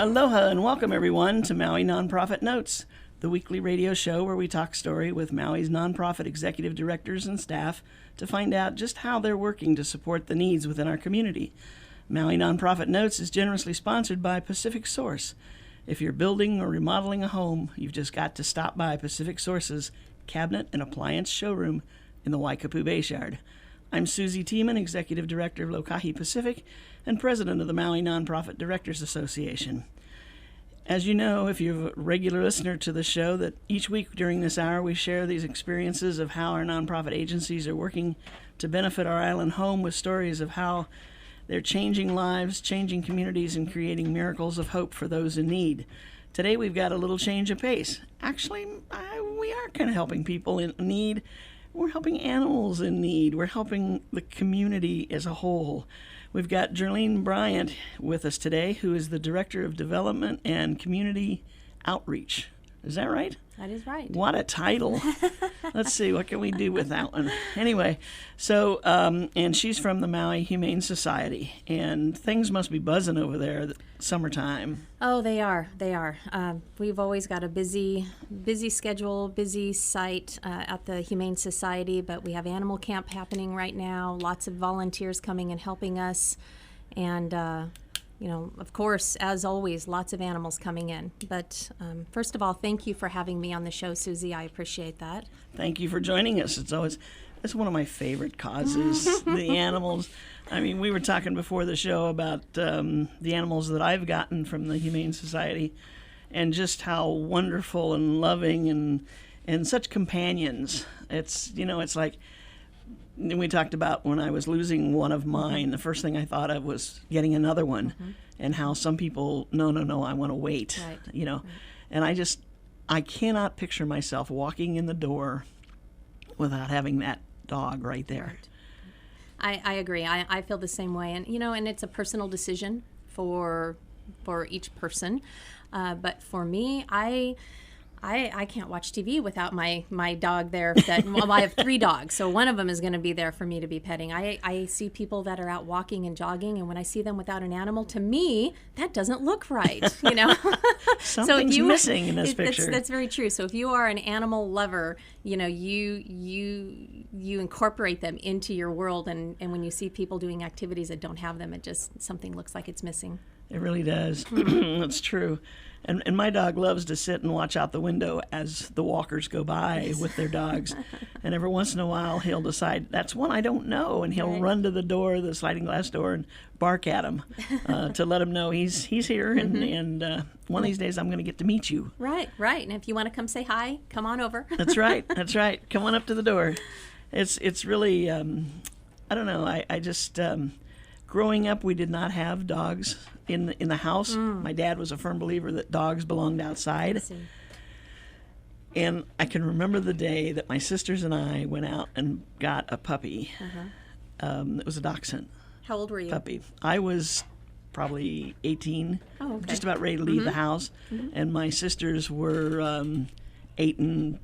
Aloha and welcome everyone to Maui Nonprofit Notes, the weekly radio show where we talk story with Maui's nonprofit executive directors and staff to find out just how they're working to support the needs within our community. Maui Nonprofit Notes is generously sponsored by Pacific Source. If you're building or remodeling a home, you've just got to stop by Pacific Source's cabinet and appliance showroom in the Waikapu Bayshard. I'm Susie Tiemann, Executive Director of Lokahi Pacific and President of the Maui Nonprofit Directors Association. As you know, if you're a regular listener to the show, that each week during this hour we share these experiences of how our nonprofit agencies are working to benefit our island home with stories of how they're changing lives, changing communities, and creating miracles of hope for those in need. Today we've got a little change of pace. Actually, we are kind of helping people in need. We're helping animals in need. We're helping the community as a whole. We've got Jerlene Bryant with us today, who is the Director of Development and Community Outreach. Is that right? That is right. What a title. Let's see, what can we do with that one? Anyway, so, and she's from the Maui Humane Society, and things must be buzzing over there summertime. Oh, they are. They are. We've always got a busy schedule, busy site at the Humane Society, but we have animal camp happening right now, lots of volunteers coming and helping us, and of course, as always, lots of animals coming in. But first of all, thank you for having me on the show, Susie. I appreciate that. Thank you for joining us. It's one of my favorite causes, the animals. I mean, we were talking before the show about the animals that I've gotten from the Humane Society and just how wonderful and loving and such companions. It's like, we talked about when I was losing one of mine, the first thing I thought of was getting another one, and how some people, no, I want to wait, right. And I cannot picture myself walking in the door without having that dog right there. Right. I agree. I feel the same way, and it's a personal decision for each person, but for me, I can't watch TV without my dog there. I have 3 dogs, so one of them is going to be there for me to be petting. I see people that are out walking and jogging, and when I see them without an animal, to me, that doesn't look right, Something's missing in this picture. That's very true. So if you are an animal lover, you incorporate them into your world, and when you see people doing activities that don't have them, something looks like it's missing. It really does. That's true. And my dog loves to sit and watch out the window as the walkers go by with their dogs. And every once in a while, he'll decide, that's one I don't know, and he'll run to the door, the sliding glass door, and bark at him to let him know he's here, and one of these days I'm going to get to meet you. Right. And if you want to come say hi, come on over. That's right. Come on up to the door. It's really, I don't know, I just... growing up, we did not have dogs in the house. My dad was a firm believer that dogs belonged outside. And I can remember the day that my sisters and I went out and got a puppy. It was a dachshund. How old were you? Puppy. I was probably 18, okay. Just about ready to leave the house. And my sisters were 8 and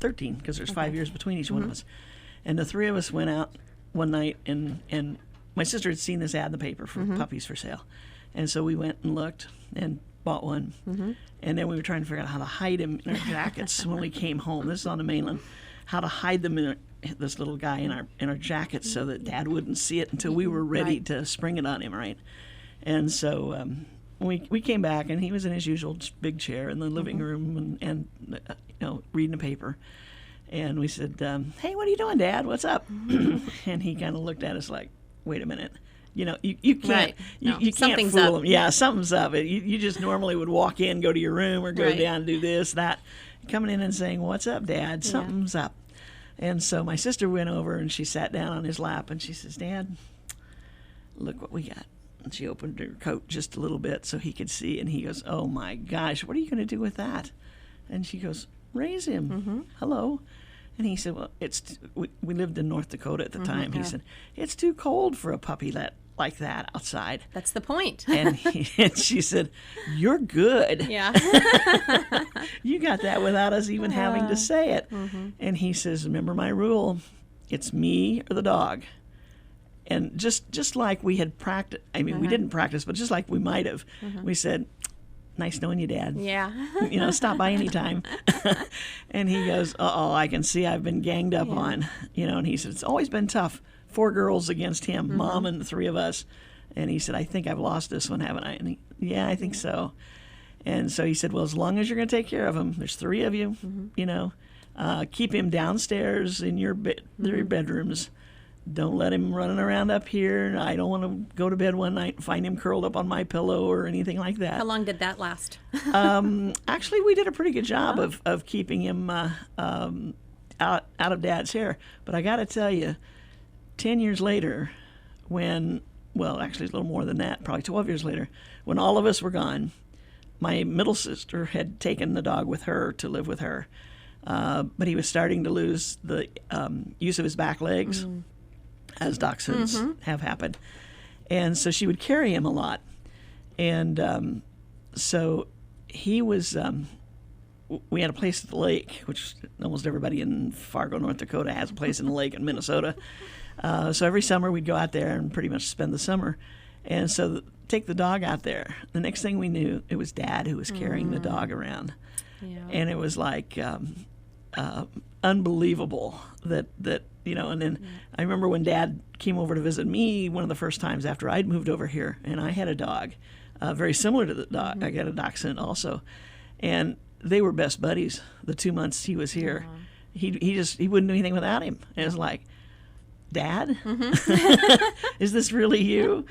13, because there's 5 years between each one of us. And the 3 of us went out one night, and my sister had seen this ad in the paper for puppies for sale. And so we went and looked and bought one. And then we were trying to figure out how to hide him in our jackets when we came home. This is on the mainland. How to hide them in this little guy in our jackets so that Dad wouldn't see it until we were ready to spring it on him, right? And so we came back, and he was in his usual big chair in the living room and reading a paper. And we said, hey, what are you doing, Dad? What's up? And he kind of looked at us like, wait a minute. You can't, right. you can't fool them. Yeah, something's up. You just normally would walk in, go to your room, or go down and do this, that. Coming in and saying, what's up, Dad? Something's up. And so my sister went over, and she sat down on his lap, and she says, Dad, look what we got. And she opened her coat just a little bit so he could see, and he goes, oh, my gosh, what are you going to do with that? And she goes, raise him. Hello. And he said, well, we lived in North Dakota at the time. He said, it's too cold for a puppy like that outside. That's the point. And she said, you're good. Yeah. You got that without us even having to say it. And he says, remember my rule, it's me or the dog. And just like we had practiced, we didn't practice, but just like we might have, we said, nice knowing you, Dad. Yeah. Stop by anytime. And he goes, uh-oh, I can see I've been ganged up on. And he said, it's always been tough. 4 girls against him, Mom and the 3 of us. And he said, I think I've lost this one, haven't I? And I think so. And so he said, well, as long as you're going to take care of him, there's 3 of you, keep him downstairs in your bedrooms. Don't let him running around up here. I don't want to go to bed one night and find him curled up on my pillow or anything like that. How long did that last? Actually, we did a pretty good job of keeping him out of Dad's hair. But I got to tell you, 10 years later, actually it's a little more than that, probably 12 years later, when all of us were gone, my middle sister had taken the dog with her to live with her. But he was starting to lose the use of his back legs, as dachshunds have happened. And so she would carry him a lot. And so he was, we had a place at the lake, which almost everybody in Fargo, North Dakota has a place in the lake in Minnesota. So every summer we'd go out there and pretty much spend the summer. And so take the dog out there. The next thing we knew, it was Dad who was carrying the dog around. Yeah. And it was like unbelievable that and then I remember when Dad came over to visit me one of the first times after I'd moved over here, and I had a dog very similar to the dog. I got a dachshund also, and they were best buddies the 2 months he was here. He wouldn't do anything without him. And it was like, Dad, is this really you?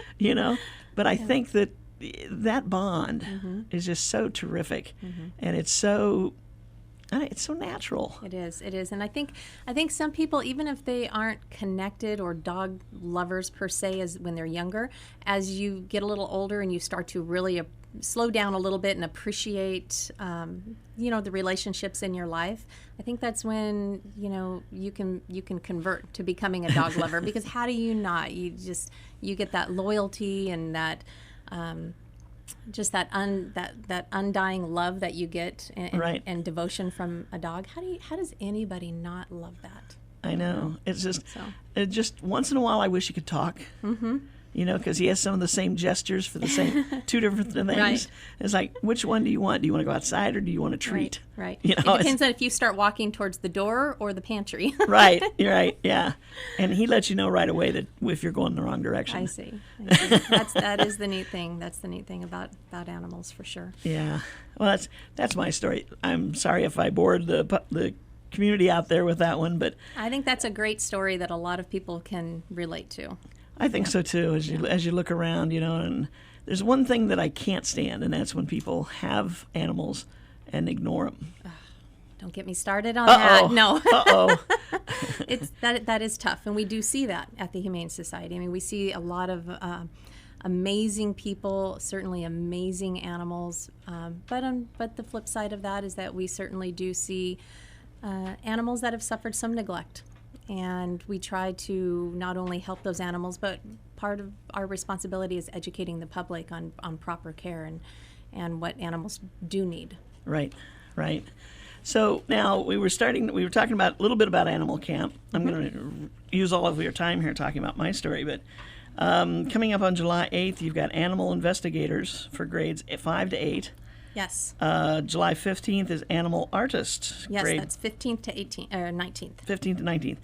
But I think that bond is just so terrific, and it's so natural. It is, and I think some people, even if they aren't connected or dog lovers per se, as when they're younger, as you get a little older and you start to really slow down a little bit and appreciate, the relationships in your life, I think that's when you can convert to becoming a dog lover. Because how do you not? You get that loyalty and that. Just that undying love that you get and devotion from a dog. How does anybody not love that? I know. It's just once in a while I wish he could talk. Because he has some of the same gestures for the same 2 different things. Right. It's like, which one do you want? Do you want to go outside or do you want a treat? Right. It depends on if you start walking towards the door or the pantry. Right. You're right. Yeah. And he lets you know right away that if you're going the wrong direction. I see. That is the neat thing. That's the neat thing about animals, for sure. Yeah. Well, that's my story. I'm sorry if I bored the community out there with that one, but I think that's a great story that a lot of people can relate to. I think so too. As you look around, and there's one thing that I can't stand, and that's when people have animals and ignore them. Don't get me started on that. No. That is tough, and we do see that at the Humane Society. I mean, we see a lot of amazing people, certainly amazing animals, but the flip side of that is that we certainly do see animals that have suffered some neglect. And we try to not only help those animals, but part of our responsibility is educating the public on proper care and what animals do need. Right. So now we were talking about a little bit about Animal Camp. I'm going to use all of your time here talking about my story, but coming up on July 8th, you've got Animal Investigators for grades 5 to 8. Yes. July 15th is Animal Artists. Yes, that's 15th to 19th. 15th to 19th.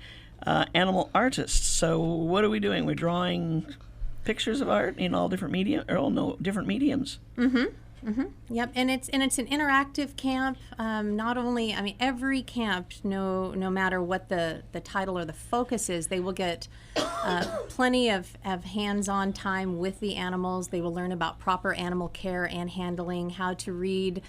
Animal Artists. So what are we doing? We're drawing pictures of art in all different different mediums. Yep, and it's an interactive camp. Not only, every camp, no matter what the title or the focus is, they will get plenty of hands-on time with the animals. They will learn about proper animal care and handling, how to read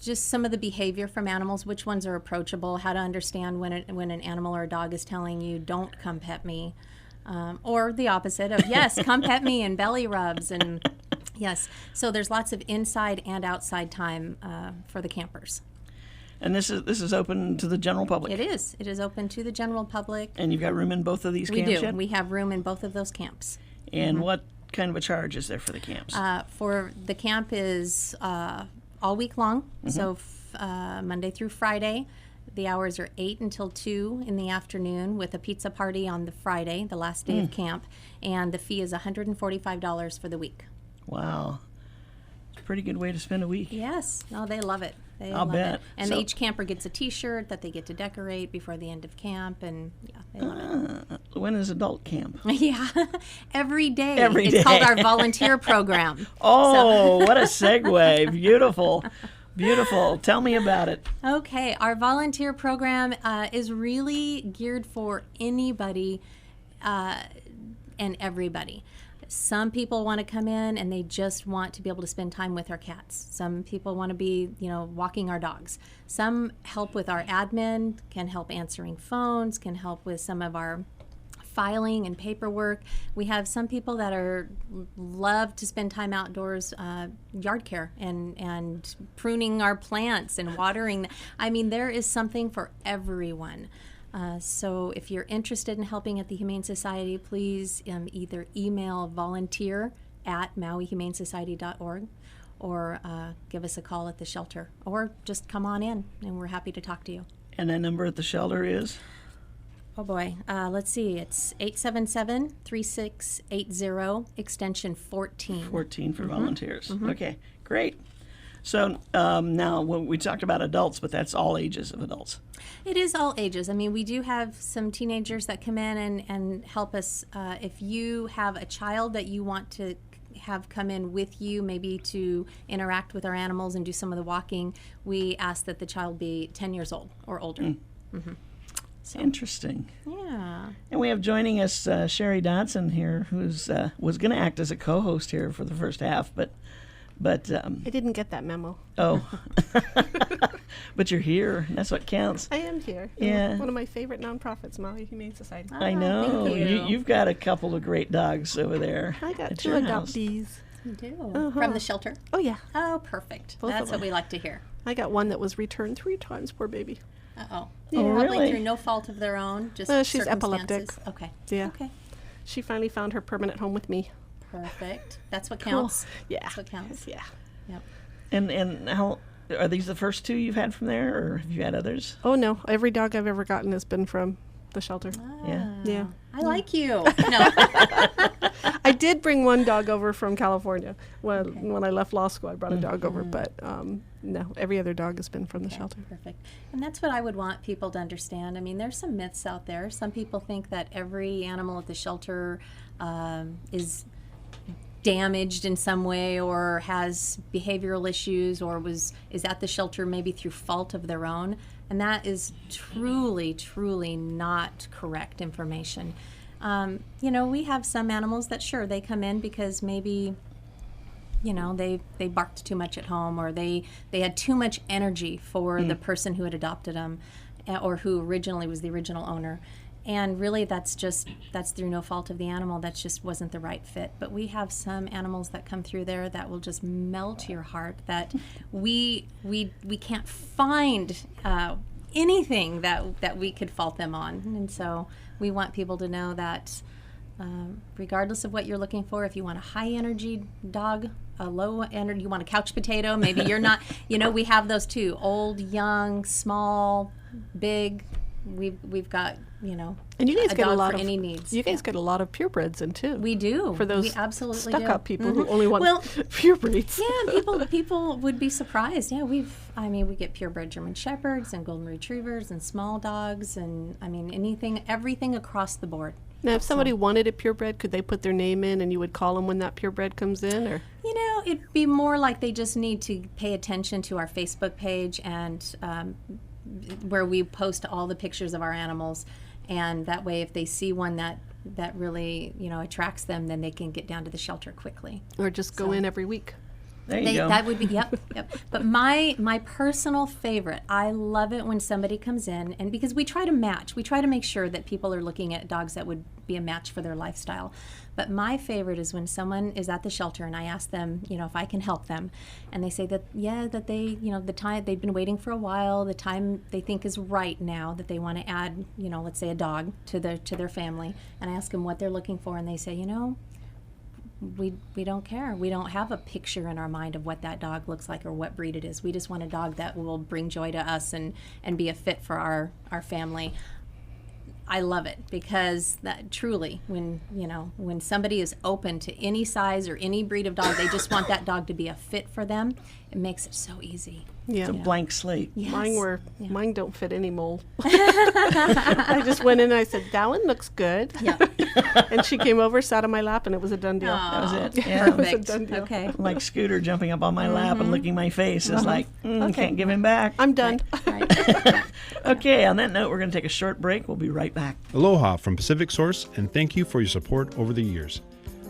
just some of the behavior from animals, which ones are approachable, how to understand when an animal or a dog is telling you, don't come pet me, or the opposite of, yes, come pet me, and belly rubs, and yes. So there's lots of inside and outside time for the campers. And this is open to the general public? It is. It is open to the general public. And you've got room in both of these camps yet? We do. We have room in both of those camps. And what kind of a charge is there for the camps? For the camp is all week long, so Monday through Friday. The hours are 8 until 2 in the afternoon, with a pizza party on the Friday, the last day of camp. And the fee is $145 for the week. Wow. It's a pretty good way to spend a week. Yes. No, they love it. They I'll love bet. it. And So- each camper gets a T-shirt that they get to decorate before the end of camp, and yeah, they love it. When is adult camp? Yeah, every day. Every it's called day. our volunteer program. Oh, what a segue. Beautiful. Beautiful. Tell me about it. Okay, our volunteer program is really geared for anybody and everybody. Some people want to come in and they just want to be able to spend time with our cats. Some people want to be, walking our dogs. Some help with our admin, can help answering phones, can help with some of our filing and paperwork. We have some people that love to spend time outdoors, yard care and pruning our plants and watering. I mean, there is something for everyone. So if you're interested in helping at the Humane Society, please either email volunteer@mauihumanesociety.org or give us a call at the shelter, or just come on in and we're happy to talk to you. And that number at the shelter is? Oh boy, let's see, it's 877-3680, extension 14. 14 for volunteers. Okay, great. So now we talked about adults, but that's all ages of adults. It is all ages. I mean, we do have some teenagers that come in and help us. If you have a child that you want to have come in with you, maybe to interact with our animals and do some of the walking, we ask that the child be 10 years old or older. So, Interesting. yeah. And we have joining us Sherry Dodson here, who's was going to act as a co-host here for the first half, but I didn't get that memo. oh, but you're here. And that's what counts. I am here. Yeah. One of my favorite nonprofits, Maui Humane Society. I know. thank you. You've got a couple of great dogs over there. I got at 2 your house. adoptees. You do. From the shelter? Oh, yeah. Oh, perfect. Both of That's what them. we like to hear. I got one that was returned 3 times, poor baby. Uh-oh. Oh, Probably really? through no fault of their own, just She's epileptic. circumstances. Okay. Yeah. Okay. She finally found her permanent home with me. Perfect. That's what counts. Yeah. That's what counts. Yeah. Yep. And how are these the first 2 you've had from there, or have you had others? Oh, no. Every dog I've ever gotten has been from the shelter. Yeah. Yeah. I like you. No. I did bring one dog over from California. When I left law school, I brought a dog over, but no, every other dog has been from the shelter. Perfect. And that's what I would want people to understand. I mean, there's some myths out there. Some people think that every animal at the shelter is damaged in some way or has behavioral issues or is at the shelter maybe through fault of their own. And that is truly, truly not correct information. We have some animals that, sure, they come in because maybe, they barked too much at home, or they had too much energy for the person who had adopted them, or who originally was the original owner. And really, that's through no fault of the animal. That just wasn't the right fit. But we have some animals that come through there that will just melt your heart. That we can't find anything that we could fault them on. And so we want people to know that regardless of what you're looking for, if you want a high energy dog, a low energy, you want a couch potato, maybe you're not. We have those too: old, young, small, big. We've got And you guys a get a dog lot for of any needs. You guys get a lot of purebreds in too. We do. For those we absolutely stuck-up do. people who only want Well, purebreds. yeah, people would be surprised. Yeah, we get purebred German Shepherds and Golden Retrievers and small dogs, and everything across the board. Now, if somebody wanted a purebred, could they put their name in and you would call them when that purebred comes in? Or It'd be more like they just need to pay attention to our Facebook page and where we post all the pictures of our animals, and that way if they see one that really attracts them, then they can get down to the shelter quickly. Or just go in every week. There you go. That would be yep. But my personal favorite, I love it when somebody comes in, and because we try to make sure that people are looking at dogs that would be a match for their lifestyle. But my favorite is when someone is at the shelter and I ask them, if I can help them, and they say that they, the time they've been waiting for a while, the time they think is right now that they want to add, let's say a dog to their family, and I ask them what they're looking for, and they say, we don't care. We don't have a picture in our mind of what that dog looks like or what breed it is. We just want a dog that will bring joy to us and be a fit for our family. I love it because that truly, when somebody is open to any size or any breed of dog, they just want that dog to be a fit for them. It makes it so easy. Yeah. It's a blank slate. Yes. Mine don't fit any mold. I just went in and I said, that one looks good. Yeah. And she came over, sat on my lap, and it was a done deal. That was it. Yeah, Yeah. it was a Perfect. done deal. Okay. Like Scooter jumping up on my lap and licking my face is like, Okay. can't give him back. I'm done. Right. Okay, on that note, we're going to take a short break. We'll be right back. Aloha from Pacific Source, and thank you for your support over the years.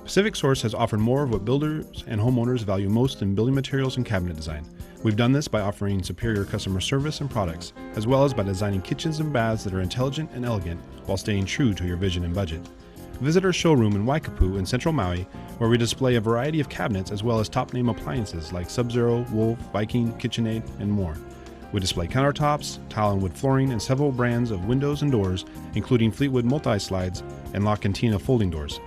Pacific Source has offered more of what builders and homeowners value most in building materials and cabinet design. We've done this by offering superior customer service and products, as well as by designing kitchens and baths that are intelligent and elegant while staying true to your vision and budget. Visit our showroom in Waikapu in Central Maui, where we display a variety of cabinets as well as top-name appliances like Sub-Zero, Wolf, Viking, KitchenAid, and more. We display countertops, tile and wood flooring, and several brands of windows and doors, including Fleetwood multi-slides and La Cantina folding doors.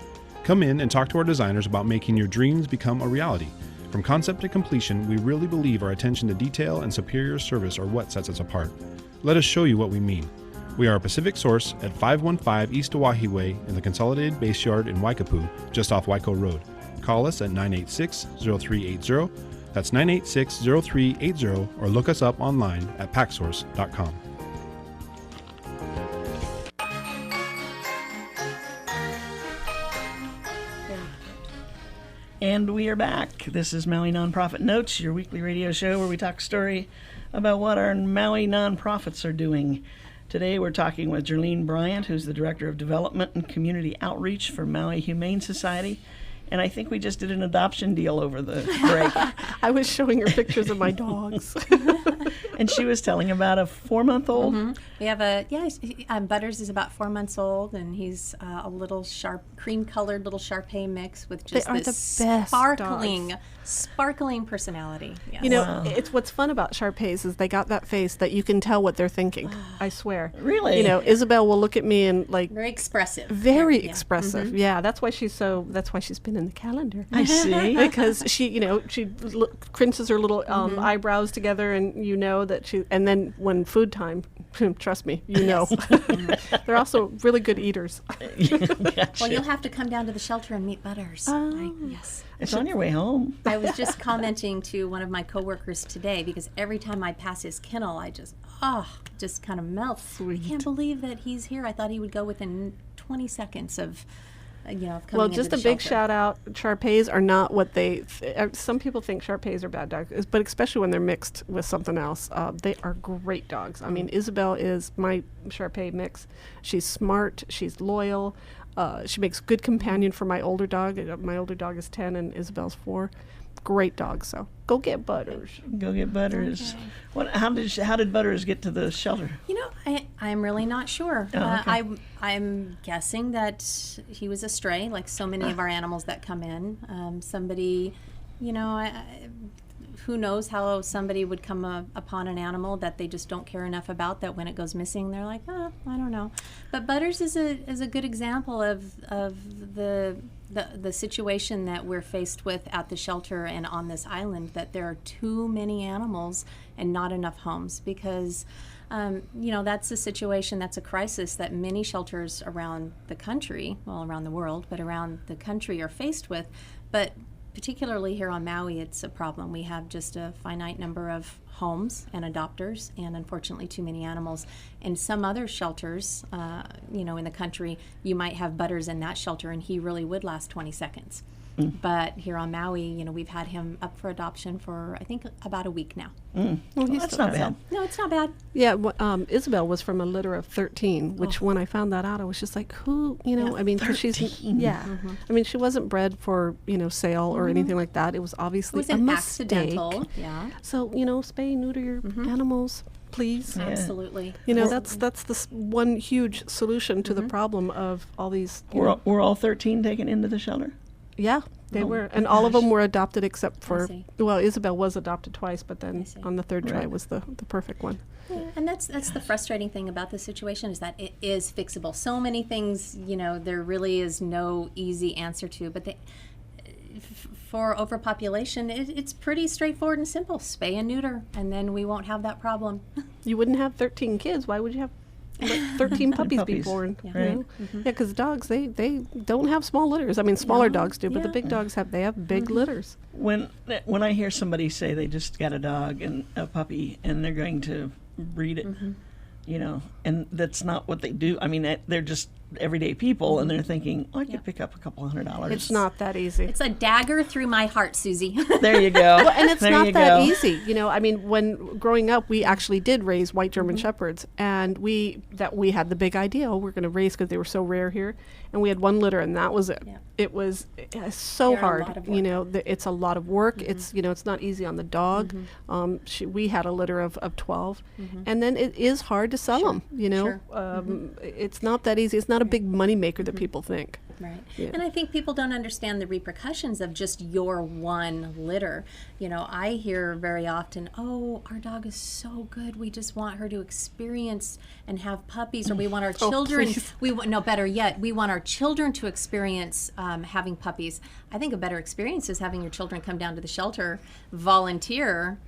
Come in and talk to our designers about making your dreams become a reality. From concept to completion, we really believe our attention to detail and superior service are what sets us apart. Let us show you what we mean. We are a Pacific Source at 515 East Oahe Way in the Consolidated Base Yard in Waikapu, just off Waiko Road. Call us at 986-0380. That's 986-0380, or look us up online at packsource.com. And we are back. This is Maui Nonprofit Notes, your weekly radio show where we talk story about what our Maui nonprofits are doing. Today we're talking with Jerlene Bryant, who's the Director of Development and Community Outreach for Maui Humane Society. And I think we just did an adoption deal over the break. I was showing her pictures of my dogs. And she was telling about a 4-month-old. We have Butters is about 4 months old, and he's a little cream-colored little Shar-Pei mix with just They are this the best sparkling personality. Yes. You know, Wow. it's what's fun about Shar-Peis is they got that face that you can tell what they're thinking. I swear. Really? You know, Isabel will look at me and like very expressive. very Yeah. expressive. Yeah, that's why she's been in the calendar. I see. Because she cringes her little eyebrows together, and you know that she. And then when food time, trust me, you know, they're also really good eaters. Gotcha. Well, you'll have to come down to the shelter and meet Butters. Yes. It's on your way home. I was just commenting to one of my coworkers today because every time I pass his kennel, I just kind of melt. Sweet. I can't believe that he's here. I thought he would go within 20 seconds of, of coming Well, just into a the big shelter. shout out. Shar-Peis are not what they. Some people think Shar-Peis are bad dogs, but especially when they're mixed with something else, they are great dogs. I mean, Isabel is my Shar-Pei mix. She's smart. She's loyal. She makes good companion for my older dog. My older dog is 10 and Isabel's 4. Great dog. So go get Butters. Go get Butters. Okay. How did Butters get to the shelter? I'm really not sure. Oh, okay. I'm guessing that he was a stray, like so many of our animals that come in. Somebody, who knows how somebody would come upon an animal that they just don't care enough about, that when it goes missing, they're like, I don't know. But Butters is a good example of the situation that we're faced with at the shelter and on this island, that there are too many animals and not enough homes, because that's a situation, that's a crisis that many shelters around the country, well, around the world, but around the country are faced with. But particularly here on Maui, it's a problem. We have just a finite number of homes and adopters, and unfortunately too many animals. In some other shelters, in the country, you might have Butters in that shelter, and he really would last 20 seconds. But here on Maui, we've had him up for adoption for, I think, about a week now. Well, That's not bad. No, it's not bad. Yeah, Isabel was from a litter of 13, which when I found that out, I was just like, who, I mean, because she's, I mean, she wasn't bred for, sale or anything like that. It was It obviously was a an mistake. accidental. Yeah, So, spay, neuter your animals, please. Yeah. absolutely. That's the one huge solution to the problem of all these. Were all 13 taken into the shelter? Yeah, they Oh, were. And all of gosh. them were adopted except for, see. well, Isabel was adopted twice, but then see. on the third try Right. was the perfect one. Yeah, and that's the frustrating thing about this situation, is that it is fixable. So many things, there really is no easy answer to, but for overpopulation, it's pretty straightforward and simple. Spay and neuter, and then we won't have that problem. You wouldn't have 13 kids. Why would you have let 13 puppies be Puppies, born. Yeah. You right. know? Yeah, because dogs, they don't have small litters. I mean, smaller dogs do, but the yeah. big dogs they have big litters. When I hear somebody say they just got a dog and a puppy and they're going to breed it, you know, and that's not what they do. I mean, they're just everyday people, and they're thinking, oh, I could pick up a couple $100. It's not that easy. It's a dagger through my heart, Susie. There you go. Well, and it's There not you that go. easy. You know, I mean, when growing up, we actually did raise white German Shepherds, and we had the big idea, we're going to raise because they were so rare here, and we had one litter, and that was it. Yeah. It was so They're a hard. lot of You work. know, it's a lot of work. It's it's not easy on the dog. We had a litter of 12, and then it is hard to sell them. You know, Sure. it's not that easy. It's not a big money maker that people think. Right. Yeah. And I think people don't understand the repercussions of just your one litter. You know, I hear very often, oh, our dog is so good. We just want her to experience and have puppies, or we want our children, please. better yet, we want our children to experience having puppies. I think a better experience is having your children come down to the shelter, volunteer,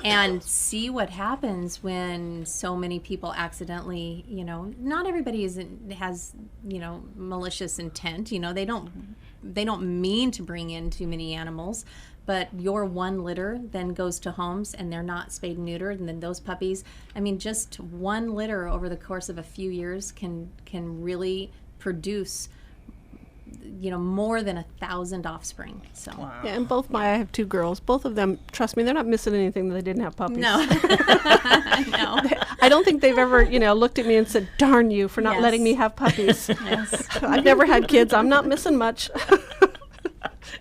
and see what happens when so many people accidentally, you know, not everybody has, you know, malicious intent. You know, they don't mean to bring in too many animals, but your one litter then goes to homes and they're not spayed and neutered, and then those puppies, I mean, just one litter over the course of a few years can really produce, you know, more than 1,000 offspring. So Yeah, and I have 2 girls. Both of them, trust me, they're not missing anything that they didn't have puppies. no. No. I don't think they've ever, looked at me and said, darn you for not Yes. letting me have puppies. Yes. I've never had kids. I'm not missing much.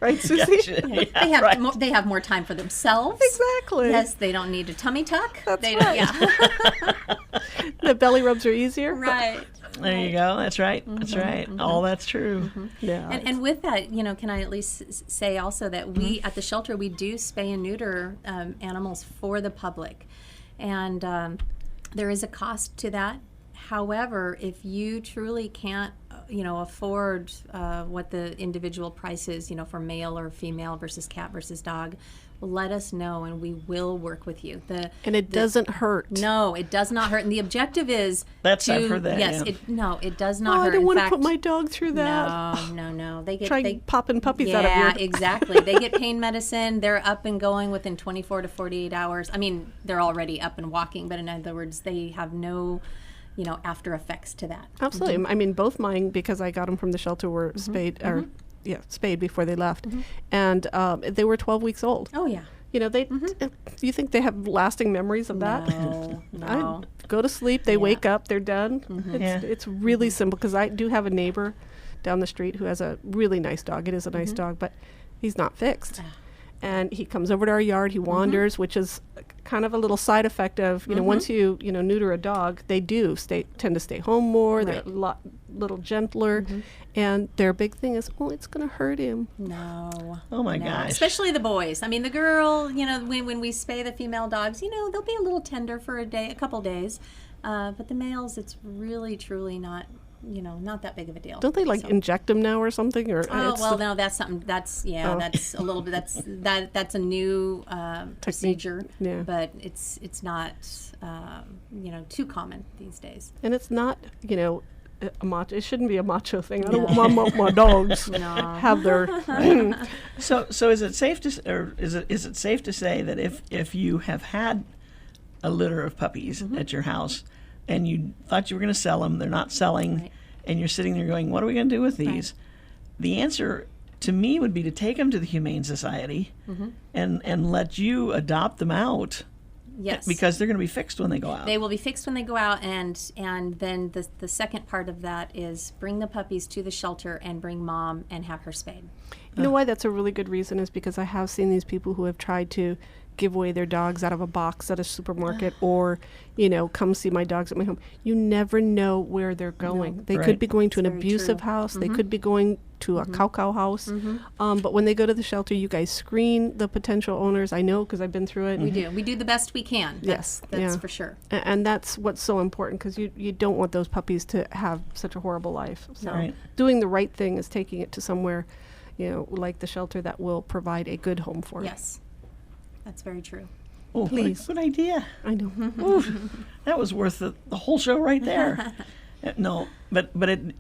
Right, Susie? Gotcha. Yeah, They have right. they have more time for themselves. Exactly. Yes, they don't need a tummy tuck. That's they right. Yeah. The belly rubs are easier. Right. There you go. That's right. That's right. All that's true. Yeah. And with that, you know, can I at least say also that we at the shelter we do spay and neuter animals for the public, and there is a cost to that. However, if you truly can't, afford what the individual price is, for male or female versus cat versus dog, let us know and we will work with you. And it doesn't hurt. No, it does not hurt. And the objective is I've heard that. Yes, Yeah. it does not Oh, hurt. I don't In want to fact, put my dog through that. No. They get Try popping puppies out yeah, of you. exactly. They get pain medicine. They're up and going within 24 to 48 hours. I mean, they're already up and walking, but in other words, they have no, after effects to that. Absolutely. I mean, both mine, because I got them from the shelter, were spayed, spayed before they left. And they were 12 weeks old. Oh yeah. You think they have lasting memories of that? No. I go to sleep, they wake up, they're done. Yeah. It's really simple, because I do have a neighbor down the street who has a really nice dog. It is a nice dog, but he's not fixed. And he comes over to our yard, he wanders, which is kind of a little side effect of, once you, neuter a dog, they do tend to stay home more, they're Right. little gentler. And their big thing is, it's going to hurt him. No. Oh my No. gosh. Especially the boys. I mean, the girl, when we spay the female dogs, they'll be a little tender for a couple days. But the males, it's really, truly not, not that big of a deal. Don't they So- inject them now or something? Or Oh it's well, the- no, that's something. That's that's a little bit. That's a new procedure. Yeah. But it's not too common these days. and it's not, a macho. It shouldn't be a macho thing. I don't want my dogs have their. So is it safe is it safe to say that if you have had a litter of puppies at your house and you thought you were going to sell them, they're not selling, Right. and you're sitting there going, what are we going to do with these? The answer to me would be to take them to the Humane Society and let you adopt them out, Yes. because they're going to be fixed when they go out. They will be fixed when they go out, and then the second part of that is bring the puppies to the shelter and bring mom and have her spayed. You know why that's a really good reason is because I have seen these people who have tried to give away their dogs out of a box at a supermarket or, come see my dogs at my home. You never know where they're going. They Right. could be going to an That's very abusive true. house. They could be going to a cow house. But when they go to the shelter, you guys screen the potential owners. I know because I've been through it. We do. We do the best we can. Yes, That's yeah. for sure. And that's what's so important because you don't want those puppies to have such a horrible life. So Right. doing the right thing is taking it to somewhere, like the shelter that will provide a good home for it. Yes. That's very true. Oh, Please. Good idea. I know. Ooh, that was worth the whole show right there. No, but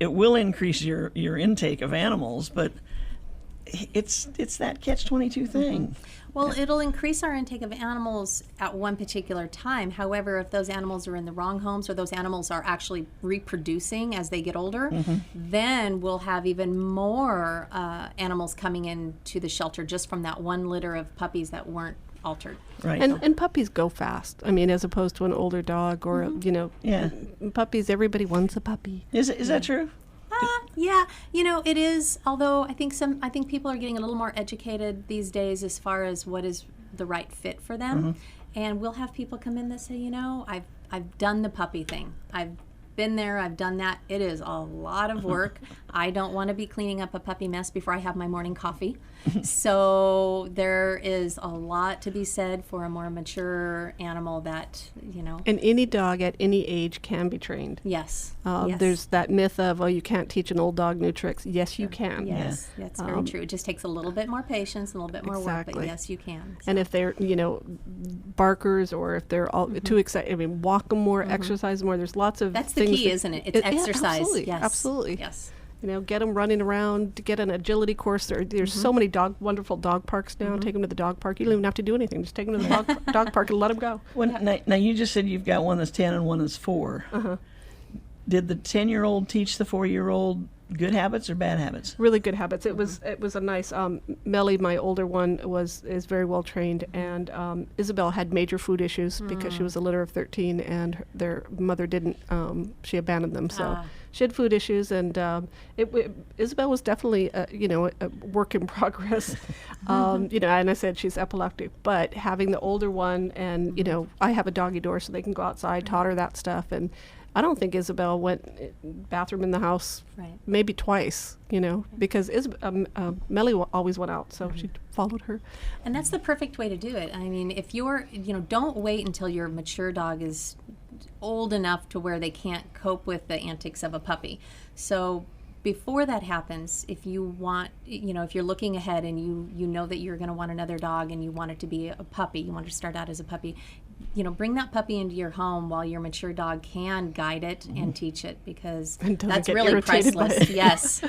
it will increase your intake of animals, but it's that catch-22 thing. Well, it'll increase our intake of animals at one particular time. However, if those animals are in the wrong homes or those animals are actually reproducing as they get older, then we'll have even more animals coming into the shelter just from that one litter of puppies that weren't altered. Right. And puppies go fast. I mean, as opposed to an older dog or, Yeah. puppies, everybody wants a puppy. Is that true? Yeah, it is. Although I think people are getting a little more educated these days as far as what is the right fit for them. And we'll have people come in that say, I've done the puppy thing. I've been there. I've done that. It is a lot of work. I don't want to be cleaning up a puppy mess before I have my morning coffee. So there is a lot to be said for a more mature animal that, And any dog at any age can be trained. Yes. Yes. There's that myth of, you can't teach an old dog new tricks. Yes, you can. Yes, that's very true. It just takes a little bit more patience, a little bit more work, but Exactly. yes, you can. And if they're, barkers or if they're all too excited, walk them more, exercise more. There's lots of That's the things key, that- isn't it? It's yeah, exercise. absolutely, Yes. absolutely. Yes. Get them running around, to get an agility course. There's so many wonderful dog parks now. Take them to the dog park. You don't even have to do anything. Just take them to the dog park and let them go. Now you just said you've got one that's 10 and one that's 4. Did the 10-year-old teach the 4-year-old good habits or bad habits? Really good habits. It was a nice. Melly, my older one, is very well trained, and Isabel had major food issues because she was a litter of 13, and their mother didn't. She abandoned them, so she had food issues, and Isabel was definitely a work in progress. And I said she's epileptic, but having the older one, and I have a doggy door, so they can go outside, taught her that stuff, and I don't think Isabel went bathroom in the house Right. maybe twice, because Melly always went out, so she followed her. And that's the perfect way to do it. I mean, if you're, don't wait until your mature dog is old enough to where they can't cope with the antics of a puppy. So before that happens, if you want, if you're looking ahead and you know that you're going to want another dog and you want it to be a puppy, you want to start out as a puppy, bring that puppy into your home while your mature dog can guide it and teach it, because And doesn't that's get really irritated by priceless. it.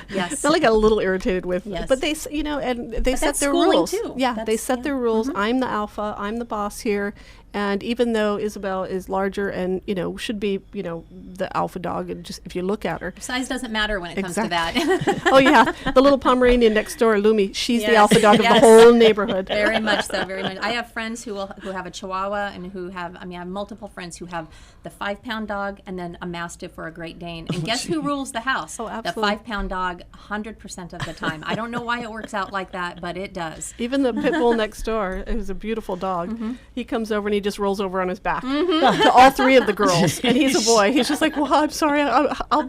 Yes. Melly got a little irritated with, Yes. but they set that's their schooling rules. too. Yeah, they That's- set yeah. their rules. I'm the alpha. I'm the boss here. And even though Isabel is larger and should be the alpha dog, and just if you look at her, Size doesn't matter when it comes to Exactly. that. oh yeah, the little Pomeranian next door, Lumi, she's the Yes, alpha dog of yes. the whole neighborhood. Very much so, very much. I have friends who have a Chihuahua and who have, I have multiple friends who have the 5-pound dog and then a Mastiff or a Great Dane. And guess who rules the house? Oh, The absolutely. 5-pound dog 100% of the time. I don't know why it works out like that, but it does. Even the pit bull next door, who's a beautiful dog, he comes over and he just rolls over on his back to all 3 of the girls. And he's a boy. He's just like, well, I'm sorry. I'll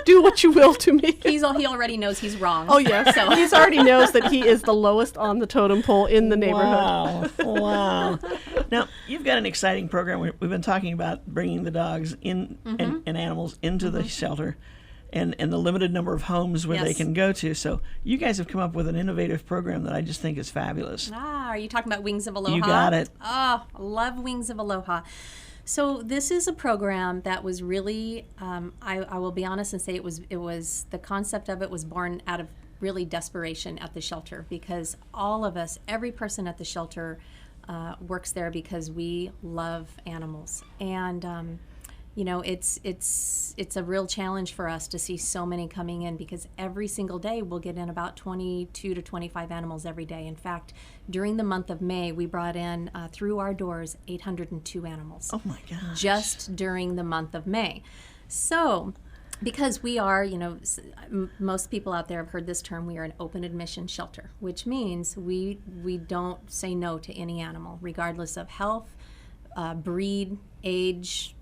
do what you will to me. He already knows he's wrong. Oh, yes. So He's already knows that he is the lowest on the totem pole in the neighborhood. Wow. Now, you've got an exciting program. We've been talking about bringing the dogs in and animals into the shelter and the limited number of homes where they Yes. can go to. So you guys have come up with an innovative program that I just think is fabulous. are you talking about Wings of Aloha? You got it. Oh, I love Wings of Aloha. So this is a program that was really, I will be honest and say it was the concept of it was born out of really desperation at the shelter, because all of us, every person at the shelter works there because we love animals. And it's a real challenge for us to see so many coming in, because every single day we'll get in about 22 to 25 animals every day. In fact, during the month of May, we brought in through our doors 802 animals. Oh my gosh. Just during the month of May. So, because we are, most people out there have heard this term, we are an open admission shelter, which means we don't say no to any animal, regardless of health, breed, age,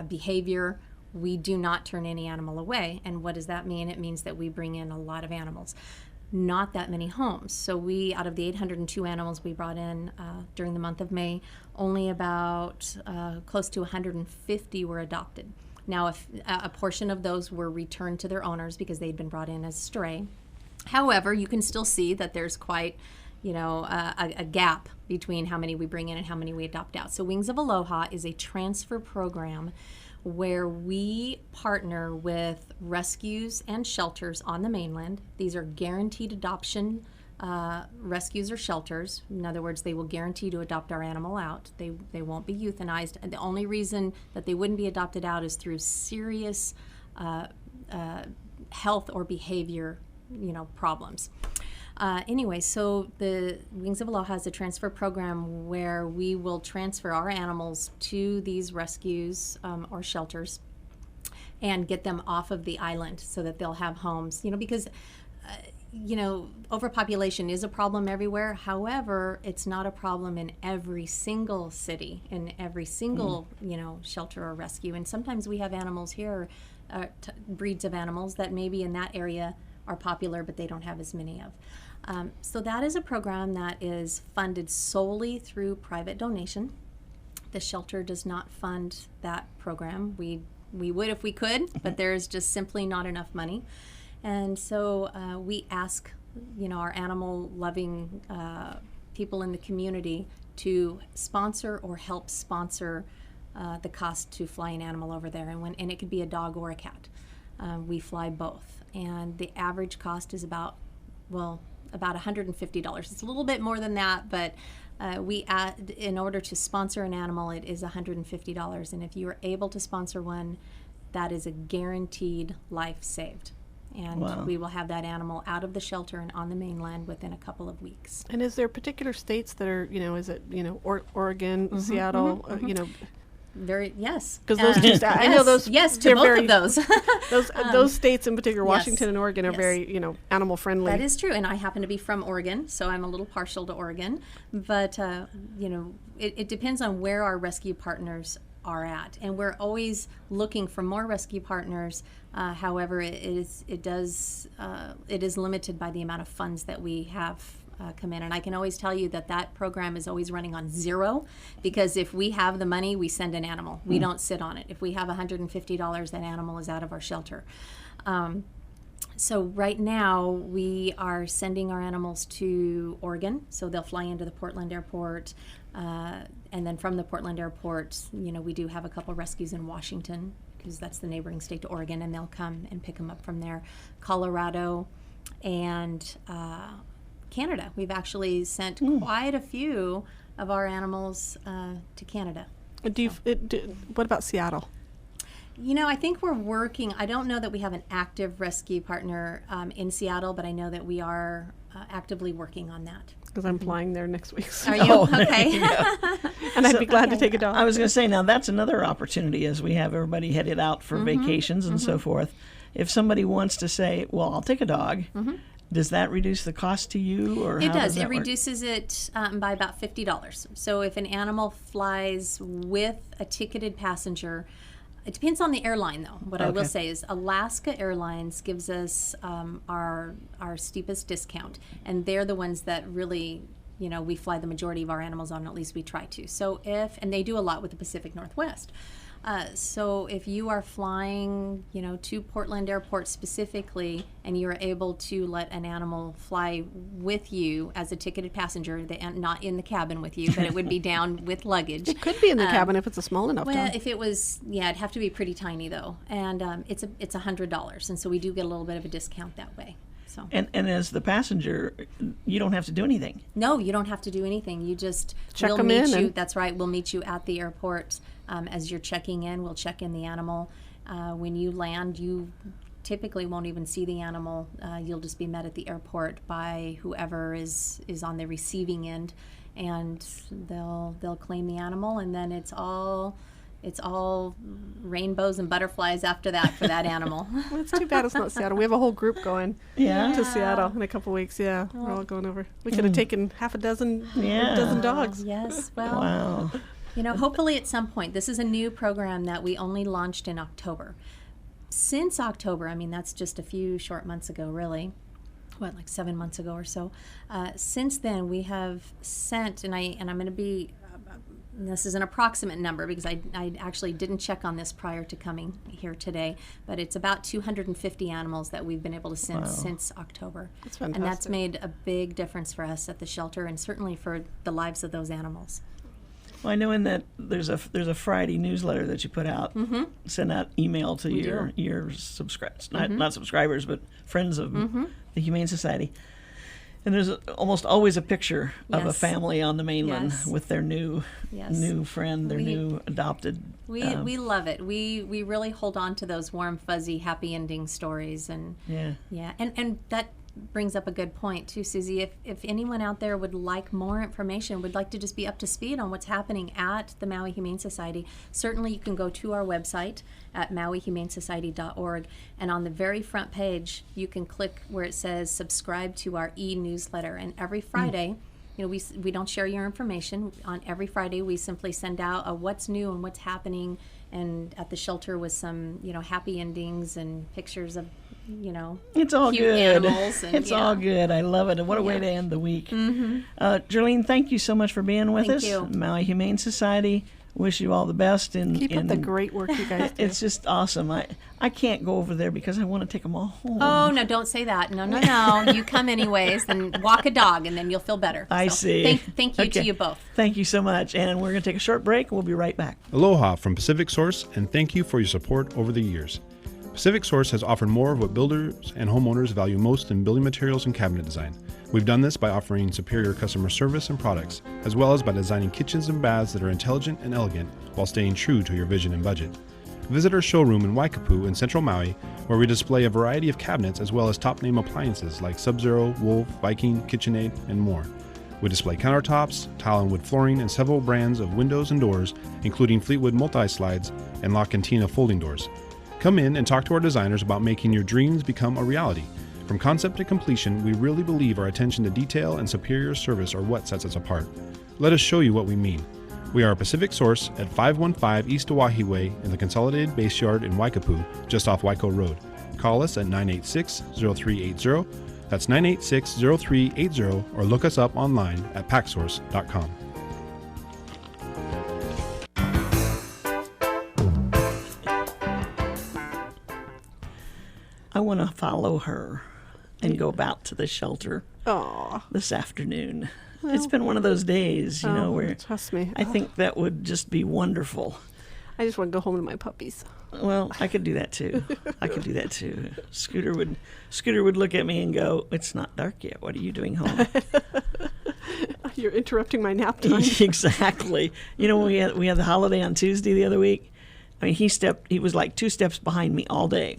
behavior. We do not turn any animal away. And what does that mean? It means that we bring in a lot of animals. Not that many homes. So out of the 802 animals we brought in during the month of May, only about close to 150 were adopted. Now, if a portion of those were returned to their owners because they'd been brought in as stray. However, you can still see that there's quite a gap between how many we bring in and how many we adopt out. So Wings of Aloha is a transfer program where we partner with rescues and shelters on the mainland. These are guaranteed adoption rescues or shelters. In other words, they will guarantee to adopt our animal out. They won't be euthanized. And the only reason that they wouldn't be adopted out is through serious health or behavior, problems. Anyway, so the Wings of Aloha has a transfer program where we will transfer our animals to these rescues or shelters and get them off of the island so that they'll have homes, because overpopulation is a problem everywhere. However, it's not a problem in every single city, in every single, shelter or rescue. And sometimes we have animals here, breeds of animals that maybe in that area are popular, but they don't have as many of. So that is a program that is funded solely through private donation. The shelter does not fund that program. We would if we could, but there's just simply not enough money. And so we ask, our animal-loving people in the community to sponsor or help sponsor the cost to fly an animal over there. And it could be a dog or a cat. We fly both. And the average cost is about $150. It's a little bit more than that, but in order to sponsor an animal, it is $150. And if you are able to sponsor one, that is a guaranteed life saved. And Wow. we will have that animal out of the shelter and on the mainland within a couple of weeks. And is there particular states that are, is it, Oregon, Seattle, Yes. because those two, I know those. Yes, to they're both very, of those. those states in particular, Washington yes, and Oregon, are yes. very, animal friendly. That is true, and I happen to be from Oregon, so I'm a little partial to Oregon. But it depends on where our rescue partners are at, and we're always looking for more rescue partners. However, it is limited by the amount of funds that we have come in, and I can always tell you that program is always running on zero, because if we have the money, we send an animal. We don't sit on it. If we have $150, that animal is out of our shelter. So right now we are sending our animals to Oregon, so they'll fly into the Portland airport, and then from the Portland airport, we do have a couple rescues in Washington, because that's the neighboring state to Oregon, and they'll come and pick them up from there. Colorado and Canada. We've actually sent quite a few of our animals to Canada. What about Seattle? I think we're working. I don't know that we have an active rescue partner in Seattle, but I know that we are actively working on that. Because I'm flying there next week. So. Are you? Oh, Okay. And I'd be glad to take a dog. I was going to say, now that's another opportunity as we have everybody headed out for vacations and so forth. If somebody wants to say, well, I'll take a dog, does that reduce the cost to you? Or It how does. that It work? reduces it by about $50. So if an animal flies with a ticketed passenger, it depends on the airline, though. What I will Okay. say is Alaska Airlines gives us our steepest discount, and they're the ones that really, we fly the majority of our animals on. At least we try to. So and they do a lot with the Pacific Northwest. So if you are flying, to Portland Airport specifically, and you're able to let an animal fly with you as a ticketed passenger, not in the cabin with you, but it would be down with luggage. It could be in the cabin if it's a small enough Well, dog. if it was, it'd have to be pretty tiny though, and it's $100, and so we do get a little bit of a discount that way. So And as the passenger, you don't have to do anything. no, you don't have to do anything. You just Check we'll 'em meet in you. and- That's right. We'll meet you at the airport as you're checking in. We'll check in the animal. When you land, you typically won't even see the animal. You'll just be met at the airport by whoever is on the receiving end, and they'll claim the animal, and then it's all rainbows and butterflies after that for that animal. Well, it's too bad it's not Seattle. We have a whole group going Yeah. to Seattle in a couple weeks. Yeah, we're all going over. We could have taken half a dozen dogs. Yes. Well, Wow. hopefully at some point. This is a new program that we only launched in October. Since October, that's just a few short months ago, really. Like 7 months ago or so. Since then, we have sent, and I'm going to be this is an approximate number because I actually didn't check on this prior to coming here today, but it's about 250 animals that we've been able to send since October. That's And that's fantastic. made a big difference for us at the shelter and certainly for the lives of those animals. Well, I know in that there's a Friday newsletter that you put out, send out email to your subscribers, not subscribers, but friends of the Humane Society. And there's almost always a picture of a Yes. family on the mainland Yes. with their new friend, their new adopted. We love it. We really hold on to those warm, fuzzy, happy ending stories, and Yeah. and that brings up a good point too, Susie. If anyone out there would like more information, would like to just be up to speed on what's happening at the Maui Humane Society, certainly you can go to our website at mauihumanesociety.org, and on the very front page you can click where it says subscribe to our e-newsletter, and every Friday we don't share your information. On every Friday we simply send out a what's new and what's happening and at the shelter with some happy endings and pictures of It's all cute good. animals. And, It's all good. I love it. And what a way to end the week. Jerlene, thank you so much for being with Thank us. you. Maui Humane Society, wish you all the best. Keep up the great work you guys do. It's just awesome. I can't go over there because I want to take them all home. Oh, no, don't say that. No. You come anyways, then walk a dog, and then you'll feel better. I see. Thank you Okay. to you both. Thank you so much. And we're going to take a short break. We'll be right back. Aloha from Pacific Source, and thank you for your support over the years. Pacific Source has offered more of what builders and homeowners value most in building materials and cabinet design. We've done this by offering superior customer service and products, as well as by designing kitchens and baths that are intelligent and elegant while staying true to your vision and budget. Visit our showroom in Waikapu in Central Maui, where we display a variety of cabinets as well as top-name appliances like Sub-Zero, Wolf, Viking, KitchenAid, and more. We display countertops, tile and wood flooring, and several brands of windows and doors, including Fleetwood multi-slides and La Cantina folding doors. Come in and talk to our designers about making your dreams become a reality. From concept to completion, we really believe our attention to detail and superior service are what sets us apart. Let us show you what we mean. We are a Pacific Source at 515 East Oahe Way in the Consolidated Base Yard in Waikapu, just off Waiko Road. Call us at 986-0380. That's 986-0380, or look us up online at packsource.com. I want to follow her and go out to the shelter Aw. this afternoon. It's been one of those days, where Trust me. I think that would just be wonderful. I just want to go home to my puppies. Well, I could do that too. Scooter would look at me and go, "It's not dark yet. What are you doing home?" You're interrupting my nap time. Exactly. When we had the holiday on Tuesday the other week. I mean, he was like 2 steps behind me all day,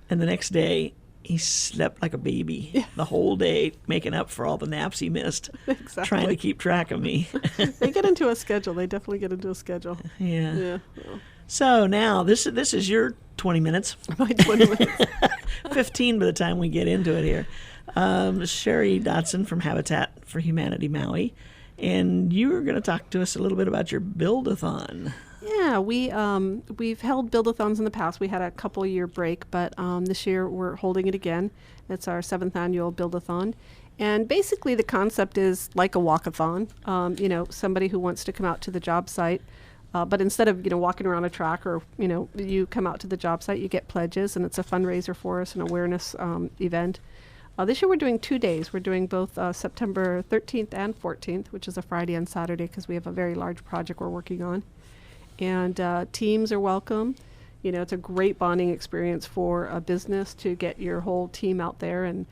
and the next day he slept like a baby the whole day, making up for all the naps he missed, Exactly. trying to keep track of me. They get into a schedule. They definitely get into a schedule. Yeah. Yeah. So now this is your 20 minutes, My 20 minutes. 15 by the time we get into it here. Sherry Dotson from Habitat for Humanity Maui, and you were going to talk to us a little bit about your build-a-thon. Yeah, we've held build-a-thons in the past. We had a couple-year break, but this year we're holding it again. It's our 7th annual build-a-thon. And basically the concept is like a walk-a-thon. Somebody who wants to come out to the job site, but instead of, walking around a track or, you come out to the job site, you get pledges, and it's a fundraiser for us, an awareness event. This year we're doing 2 days. We're doing both September 13th and 14th, which is a Friday and Saturday because we have a very large project we're working on. And teams are welcome. It's a great bonding experience for a business to get your whole team out there and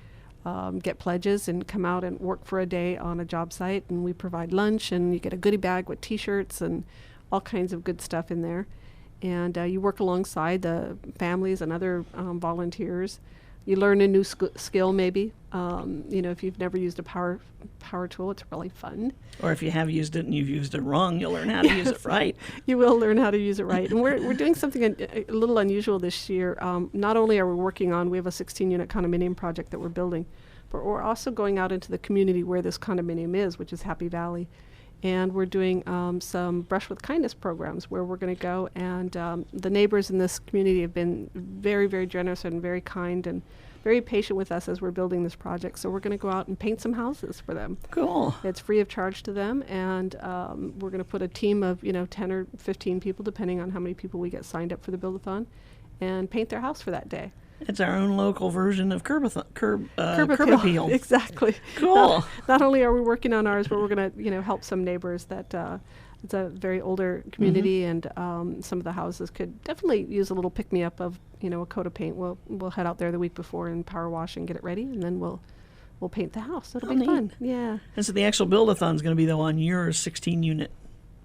get pledges and come out and work for a day on a job site. And we provide lunch, and you get a goodie bag with T-shirts and all kinds of good stuff in there. And you work alongside the families and other volunteers. You learn a new skill maybe. If you've never used a power tool, it's really fun. Or if you have used it and you've used it wrong, you'll learn how to use it right. You will learn how to use it right. And we're doing something a little unusual this year. Not only are we working on, we have a 16-unit condominium project that we're building, but we're also going out into the community where this condominium is, which is Happy Valley. And we're doing some Brush with Kindness programs where we're going to go, and the neighbors in this community have been very, very generous and very kind, and very patient with us as we're building this project. So we're going to go out and paint some houses for them. Cool. It's free of charge to them, and we're going to put a team of 10 or 15 people, depending on how many people we get signed up for the build-a-thon, and paint their house for that day. It's our own local version of curb Curb appeal. Exactly. Cool. Not only are we working on ours, but we're going to help some neighbors that it's a very older community, and some of the houses could definitely use a little pick-me-up of a coat of paint. We'll head out there the week before and power wash and get it ready, and then we'll paint the house. It'll Oh, be neat. fun. Yeah. And so the actual build-a-thon is going to be though on your 16-unit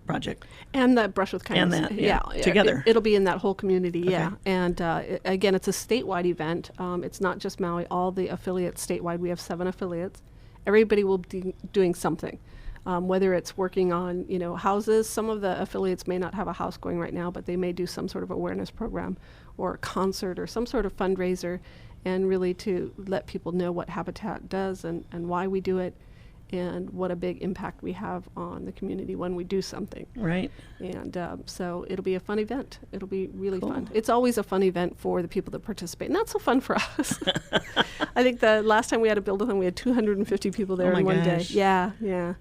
project. And the Brush with Kindness. And that, yeah, together. It'll be in that whole community, yeah. Okay. And again, it's a statewide event. It's not just Maui, all the affiliates statewide. We have 7 affiliates. Everybody will be doing something. Whether it's working on, houses. Some of the affiliates may not have a house going right now, but they may do some sort of awareness program or a concert or some sort of fundraiser, and really to let people know what Habitat does and why we do it, and what a big impact we have on the community when we do something. Right. And so it'll be a fun event. It'll be really Cool. fun. It's always a fun event for the people that participate. Not so fun for us. I think the last time we had a build-a-thon, we had 250 people there Oh my in one gosh. day. Yeah.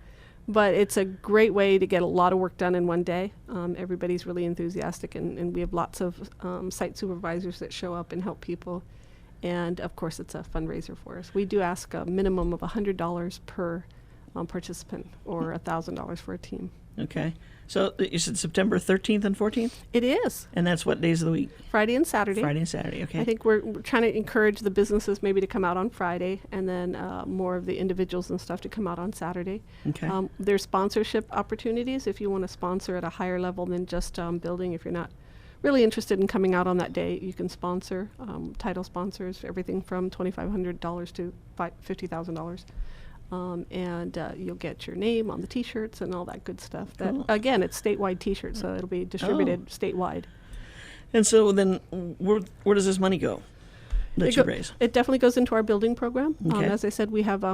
But it's a great way to get a lot of work done in one day. Everybody's really enthusiastic, and we have lots of site supervisors that show up and help people. And, of course, it's a fundraiser for us. We do ask a minimum of $100 per participant, or $1,000 for a team. Okay. So you said September 13th and 14th? It is And that's what days of the week? Friday and Saturday. Friday and Saturday, okay. I think we're trying to encourage the businesses maybe to come out on Friday, and then more of the individuals and stuff to come out on Saturday. Okay. There's sponsorship opportunities if you want to sponsor at a higher level than just building. If you're not really interested in coming out on that day, you can sponsor. Title sponsors, everything from $2,500 to $50,000. And you'll get your name on the T-shirts and all that good stuff. Cool. That, again, it's statewide T-shirts, so it'll be distributed statewide. And so then where does this money go that you raise? It definitely goes into our building program. Okay. As I said, we have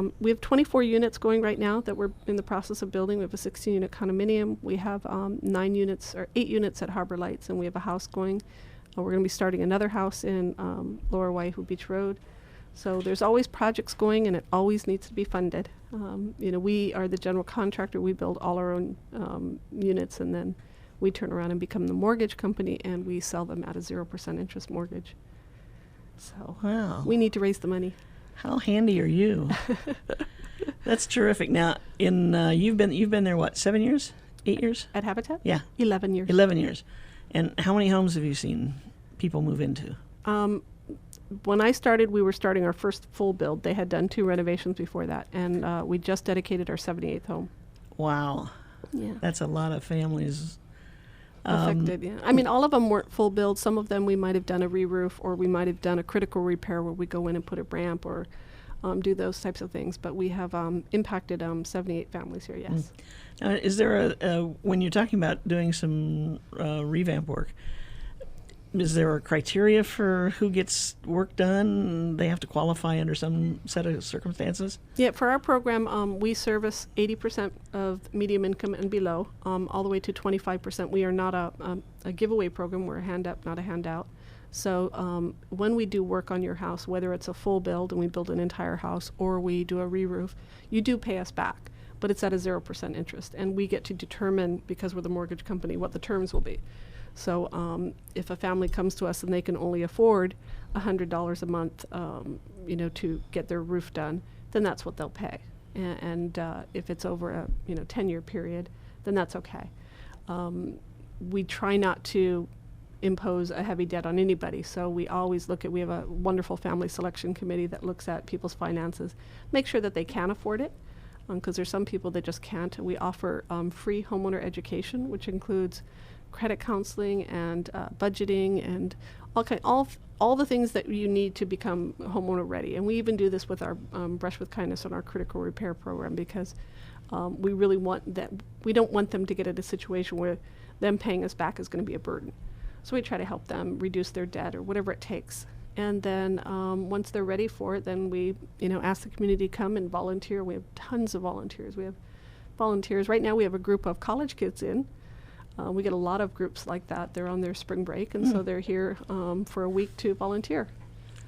24 units going right now that we're in the process of building. We have a 16-unit condominium. We have 8 units at Harbor Lights, and we have a house going. We're going to be starting another house in Lower Waihu Beach Road. So there's always projects going, and it always needs to be funded. We are the general contractor. We build all our own units, and then we turn around and become the mortgage company, and we sell them at a 0% interest mortgage. So Wow. we need to raise the money. How handy are you? That's terrific. Now, you've been there what, 7 years? 8 years? At Habitat? Yeah, 11 years. 11 years. And how many homes have you seen people move into? When I started, we were starting our first full build. They had done 2 renovations before that, and we just dedicated our 78th home. Wow, Yeah. that's a lot of families. Affected, yeah. I mean, all of them weren't full build. Some of them we might have done a re-roof, or we might have done a critical repair where we go in and put a ramp or do those types of things. But we have impacted 78 families here, yes. Now, is there when you're talking about doing some revamp work, is there a criteria for who gets work done? They have to qualify under some set of circumstances? Yeah, for our program, we service 80% of medium income and below, all the way to 25%. We are not a giveaway program. We're a hand up, not a handout. So when we do work on your house, whether it's a full build and we build an entire house, or we do a re-roof, you do pay us back, but it's at a 0% interest. And we get to determine, because we're the mortgage company, what the terms will be. So if a family comes to us and they can only afford $100 a month, to get their roof done, then that's what they'll pay. And if it's over a 10-year period, then that's okay. We try not to impose a heavy debt on anybody, so we always we have a wonderful family selection committee that looks at people's finances, make sure that they can afford it, because there's some people that just can't. We offer free homeowner education, which includes credit counseling and budgeting and all the things that you need to become homeowner ready. And we even do this with our Brush with Kindness on our critical repair program, because we really want that. We don't want them to get in a situation where them paying us back is going to be a burden. So we try to help them reduce their debt or whatever it takes. And then once they're ready for it, then we ask the community to come and volunteer. We have tons of volunteers. We have volunteers. Right now we have a group of college kids in. We get a lot of groups like that. They're on their spring break, and so they're here for a week to volunteer.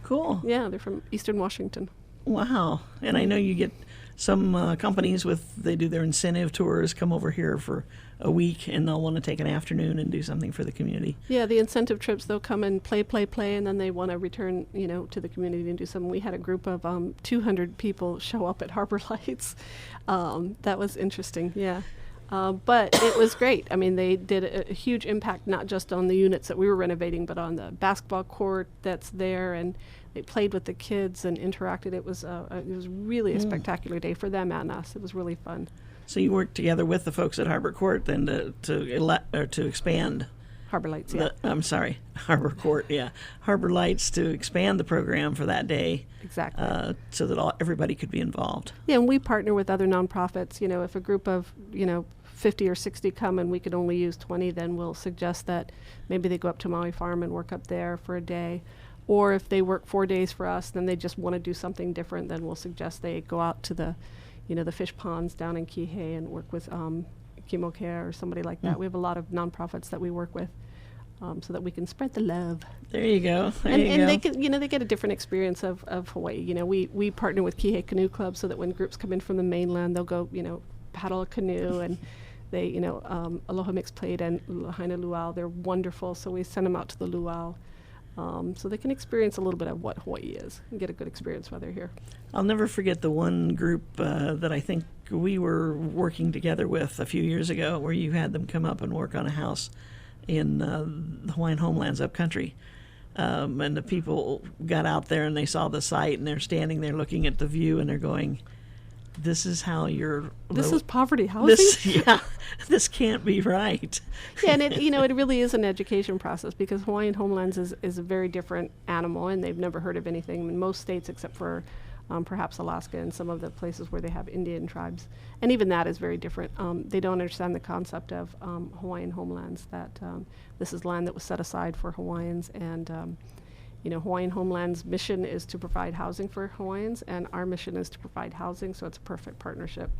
Cool. Yeah, they're from Eastern Washington. Wow. And I know you get some companies they do their incentive tours, come over here for a week, and they'll want to take an afternoon and do something for the community. Yeah, the incentive trips, they'll come and play, and then they want to return, to the community and do something. We had a group of 200 people show up at Harbor Lights. That was interesting, yeah. But it was great. I mean, they did a huge impact, not just on the units that we were renovating, but on the basketball court that's there, and they played with the kids and interacted. It was really a spectacular day for them and us. It was really fun. So you worked together with the folks at Harbor Court then to expand. Harbor Lights, yeah. I'm sorry, Harbor Court, yeah. Harbor Lights to expand the program for that day. Exactly. So that everybody could be involved. Yeah, and we partner with other nonprofits. If a group of, 50 or 60 come and we could only use 20, then we'll suggest that maybe they go up to Maui Farm and work up there for a day. Or if they work 4 days for us, then they just want to do something different, then we'll suggest they go out to the, the fish ponds down in Kihei and work with Chemo Care or somebody like that. We have a lot of nonprofits that we work with so that we can spread the love. There you go. And they can, they get a different experience of Hawaii. We partner with Kihei Canoe Club so that when groups come in from the mainland, they'll go, paddle a canoe and they, Aloha Mixed Plate and Lahaina Luau, they're wonderful. So we send them out to the luau so they can experience a little bit of what Hawaii is and get a good experience while they're here. I'll never forget the one group that I think we were working together with a few years ago where you had them come up and work on a house in the Hawaiian homelands up country. And the people got out there and they saw the site and they're standing there looking at the view and they're going, this is how you're... This is poverty housing? This can't be right. Yeah, and it really is an education process because Hawaiian homelands is a very different animal and they've never heard of anything in most states except for perhaps Alaska and some of the places where they have Indian tribes. And even that is very different. They don't understand the concept of Hawaiian homelands, that this is land that was set aside for Hawaiians and Hawaiian Homeland's mission is to provide housing for Hawaiians, and our mission is to provide housing, so it's a perfect partnership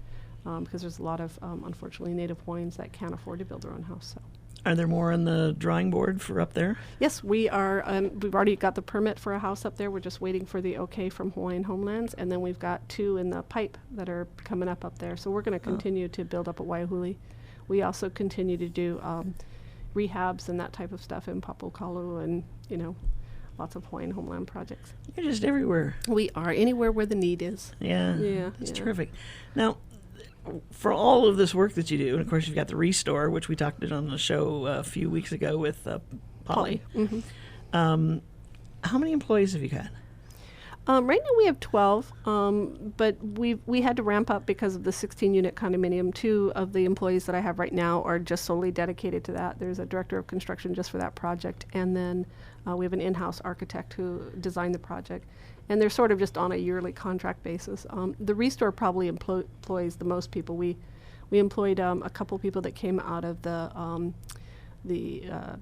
because there's a lot of, unfortunately, Native Hawaiians that can't afford to build their own house. So. Are there more on the drawing board for up there? Yes, we are. We've already got the permit for a house up there. We're just waiting for the okay from Hawaiian Homelands, and then we've got 2 in the pipe that are coming up there. So we're going to continue to build up at Waiahuli. We also continue to do rehabs and that type of stuff in Papakalu and, lots of Hawaiian homeland projects. You're just everywhere. We are anywhere where the need is. Yeah, it's yeah. terrific. Now, for all of this work that you do, and of course you've got the Restore, which we talked about on the show a few weeks ago with Polly. Mm-hmm. How many employees have you got? Right now we have 12, but we had to ramp up because of the 16-unit condominium. 2 of the employees that I have right now are just solely dedicated to that. There's a director of construction just for that project, and then we have an in-house architect who designed the project. And they're sort of just on a yearly contract basis. The Restore probably employs the most people. We employed a couple people that came out of the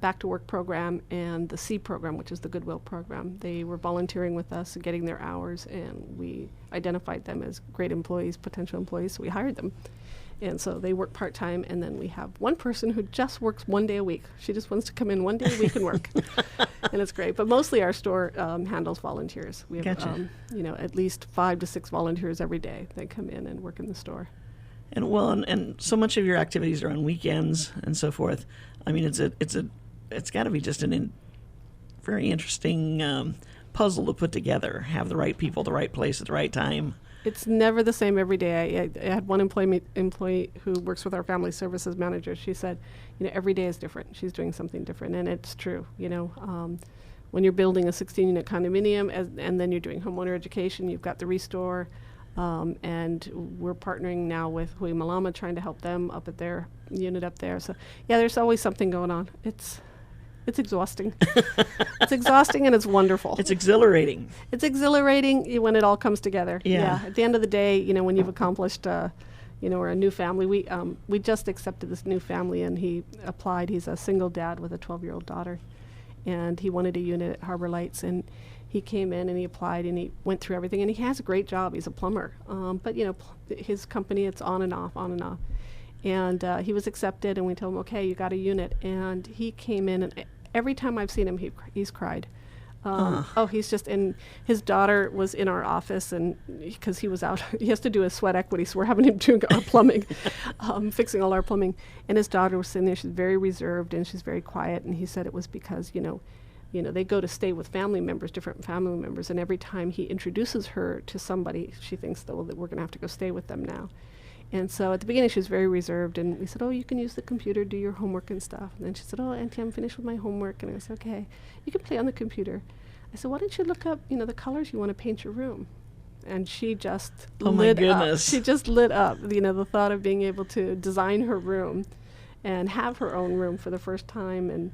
Back to Work program and the C program, which is the Goodwill program. They were volunteering with us and getting their hours, and we identified them as great employees, potential employees, so we hired them. And so they work part-time, and then we have one person who just works 1 day a week. She just wants to come in 1 day a week and work. And it's great. But mostly our store handles volunteers. We have, Gotcha. At least 5 to 6 volunteers every day that come in and work in the store. And so much of your activities are on weekends and so forth. I mean, it's got to be just very interesting puzzle to put together. Have the right people, the right place at the right time. It's never the same every day. I had one employee who works with our family services manager. She said, every day is different. She's doing something different, and it's true. When you're building a 16-unit condominium and then you're doing homeowner education, you've got the Restore, and we're partnering now with Hui Malama, trying to help them up at their unit up there. So, yeah, there's always something going on. It's exhausting. It's exhausting and it's wonderful. It's exhilarating. It's exhilarating when it all comes together. Yeah. At the end of the day, when you've accomplished, we're a new family. We just accepted this new family, and he applied. He's a single dad with a 12-year-old daughter, and he wanted a unit at Harbor Lights, and he came in and he applied and he went through everything, and he has a great job. He's a plumber, but his company, it's on and off. And he was accepted, and we told him, okay, you got a unit. And he came in, and every time I've seen him, he's cried. Oh, he's just in. His daughter was in our office, and because he was out, he has to do his sweat equity, so we're having him doing our plumbing, fixing all our plumbing. And his daughter was sitting there. She's very reserved and she's very quiet. And he said it was because they go to stay with family members, different family members, and every time he introduces her to somebody, she thinks that we're going to have to go stay with them now. And so at the beginning, she was very reserved, and we said, oh, you can use the computer, do your homework and stuff. And then she said, oh, Auntie, I'm finished with my homework. And I said, okay, you can play on the computer. I said, why don't you look up, the colors you want to paint your room? And she just lit up. She just lit up, the thought of being able to design her room and have her own room for the first time in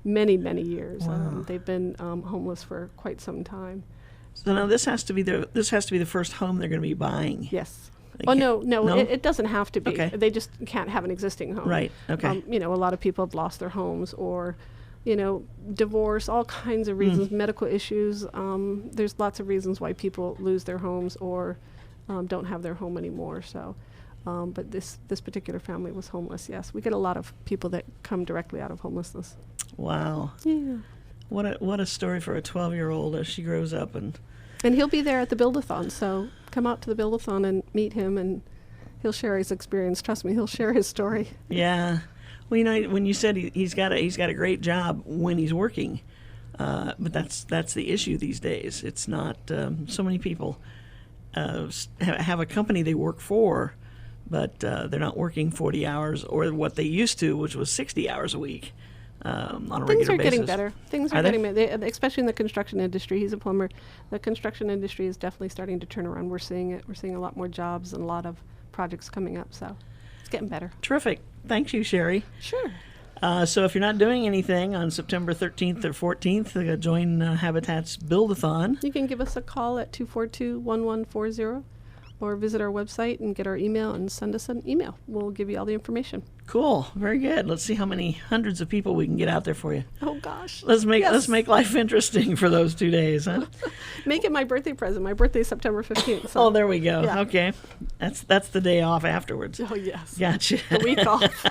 many, many years. Wow. They've been homeless for quite some time. So now this has to be the first home they're going to be buying. Yes. They Oh, can't- no, it doesn't have to be. Okay. They just can't have an existing home. Right, okay. A lot of people have lost their homes or, divorce, all kinds of reasons, medical issues. There's lots of reasons why people lose their homes or don't have their home anymore. So, but this particular family was homeless, yes. We get a lot of people that come directly out of homelessness. Wow. Yeah. What a story for a 12-year-old as she grows up. And he'll be there at the Build-a-thon, so come out to the Build-a-thon and meet him, and he'll share his experience. Trust me, he'll share his story. yeah. Well, when you said he's got a great job when he's working, but that's the issue these days. It's not so many people have a company they work for, but they're not working 40 hours or what they used to, which was 60 hours a week on a regular basis. Things are getting better. Things are Are they? getting better, especially in the construction industry. He's a plumber. The construction industry is definitely starting to turn around. We're seeing it. We're seeing a lot more jobs and a lot of projects coming up, so it's getting better. Terrific. Thank you, Sherry. Sure. So if you're not doing anything on September 13th or 14th, join Habitat's Build-a-thon. You can give us a call at 242-1140 or visit our website and get our email and send us an email. We'll give you all the information. Cool. Very good. Let's see how many hundreds of people we can get out there for you. Oh, gosh. Let's Yes. make life interesting for those 2 days, huh? Make it my birthday present. My birthday is September 15th. So. Oh, there we go. Yeah. Okay. That's the day off afterwards. Oh, yes. Gotcha. The week off.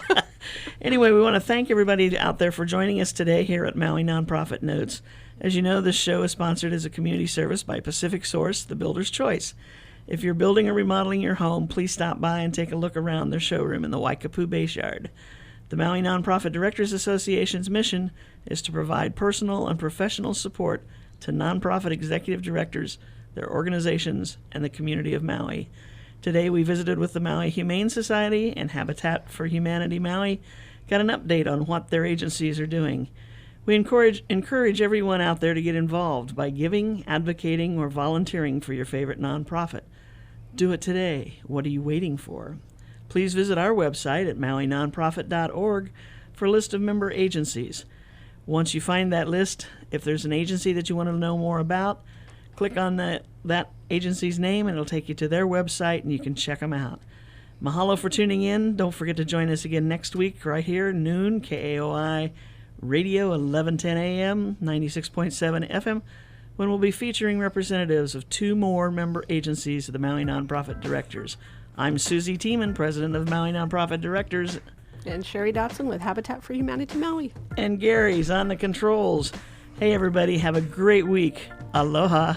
Anyway, we want to thank everybody out there for joining us today here at Maui Nonprofit Notes. As you know, this show is sponsored as a community service by Pacific Source, the Builder's Choice. If you're building or remodeling your home, please stop by and take a look around their showroom in the Waikapu Base Yard. The Maui Nonprofit Directors Association's mission is to provide personal and professional support to nonprofit executive directors, their organizations, and the community of Maui. Today we visited with the Maui Humane Society and Habitat for Humanity Maui, got an update on what their agencies are doing. We encourage everyone out there to get involved by giving, advocating, or volunteering for your favorite nonprofit. Do it today. What are you waiting for? Please visit our website at mauinonprofit.org for a list of member agencies. Once you find that list, if there's an agency that you want to know more about, click on that agency's name and it'll take you to their website and you can check them out. Mahalo for tuning in. Don't forget to join us again next week right here, noon, KAOI Radio, 1110 AM, 96.7 FM, when we'll be featuring representatives of 2 more member agencies of the Maui Nonprofit Directors. I'm Susie Tiemann, president of Maui Nonprofit Directors, And Sherry Dotson with Habitat for Humanity Maui. and Gary's on the controls. Hey, everybody, have a great week. Aloha.